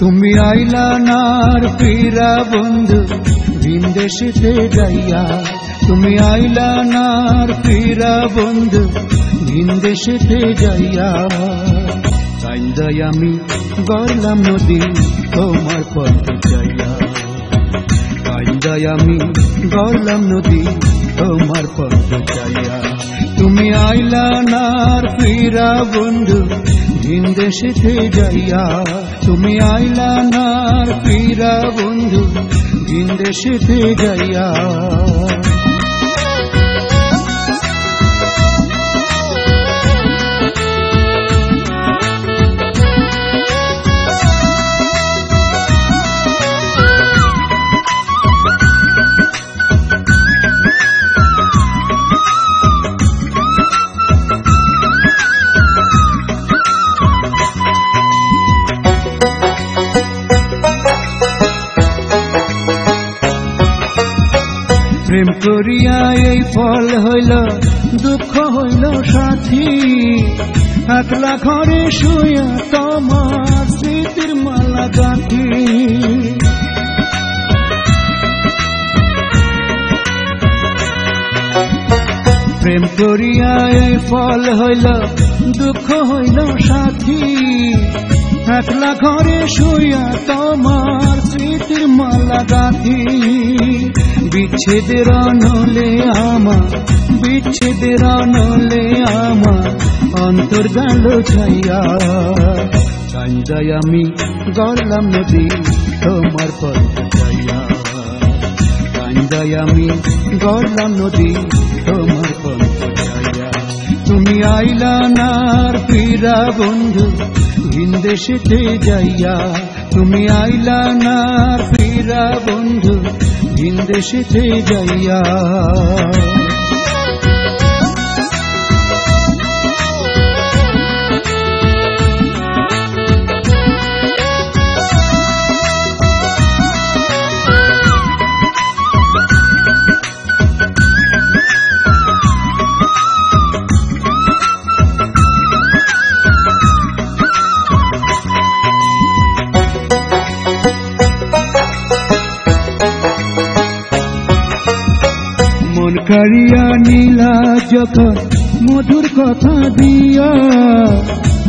তুমি আইলা নার ফিরা বন্ধু ভিনদেশেতে যাইয়া, তুমি আইলা নার ফিরা বন্ধু ভিনদেশেতে যাইয়া। কাইন্দায় আমি গড়লাম নদী তোমার পথে যাইয়া, কাইন্দায় আমি গড়লাম নদী তোমার পথে যাইয়া। তুমি আইলা নার ফিরা বন্ধু ভিনদেশেতে যাইয়া, তুমি আইলা নার ফিরা বন্ধু ভিনদেশেতে যাইয়া। প্রেম করিয়া এই ফল হইল, দুঃখ হইল সাথী, একলা ঘরে শুয়া তোমার স্মৃতির মালা গাঁথি। প্রেম করিয়া এই ফল হইল, দুঃখ হইল সাথী, একলা ঘরে শুয়া তোমার স্মৃতির মালা গাঁথি। বিচ্ছেদের নলে আমার, বিচ্ছেদের নলে আমার অন্তর গেল ছাইয়া। কাইন্দায় আমি গড়লাম নদী তোমার পথে যাইয়া, কাইন্দায় আমি গড়লাম নদী তোমার পথে যাইয়া। তুমি আইলা নার ফিরা বন্ধু ভিনদেশেতে যাইয়া, তুমি আইলা নার ফিরা বন্ধু ভিনদেশেতে যাইয়া। মন কাড়িয়া নীলা যখন মধুর কথা দিয়া,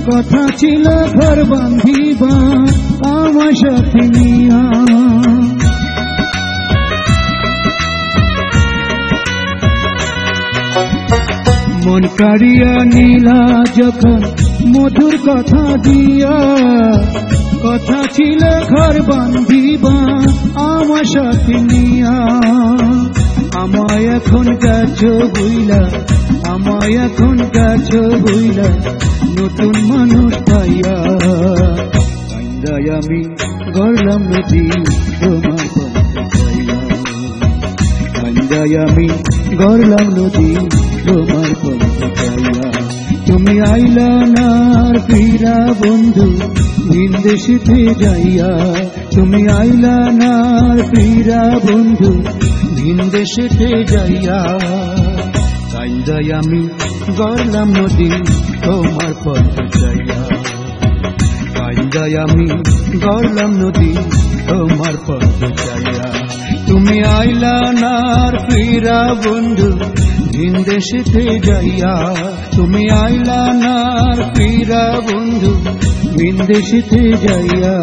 কথা ছিল ঘর বাঁধিবা আমার সাথে নিয়া। মন কাড়িয়া নীলা যখন মধুর কথা দিয়া, কথা ছিল ঘর বাঁধিবা আমার সাথে নিয়া। আমায় এখন কাছো বইলা, আমায় এখন কাছো বইলা নতুন মানুষ পাইয়া। কাইন্দায় আমি গড়লাম নদী তোমার পথে যাইয়া, কাইন্দায় আমি গড়লাম নদী তোমার পথে যাইয়া। তুমি আইলা নার ফিরা বন্ধু ভিনদেশেতে যাইয়া, তুমি আইলা নার ফিরা বন্ধু ভিনদেশেতে যাইয়া। কাইন্দায় আমি গড়লাম নদী তোমার পথে যাইয়া, কাইন্দায় আমি গড়লাম নদী তোমার পথে যাইয়া। তুমি আইলা নার ফিরা বন্ধু ভিনদেশেতে যাইয়া, তুমি আইলা নার ফিরা বন্ধু ভিনদেশেতে যাইয়া।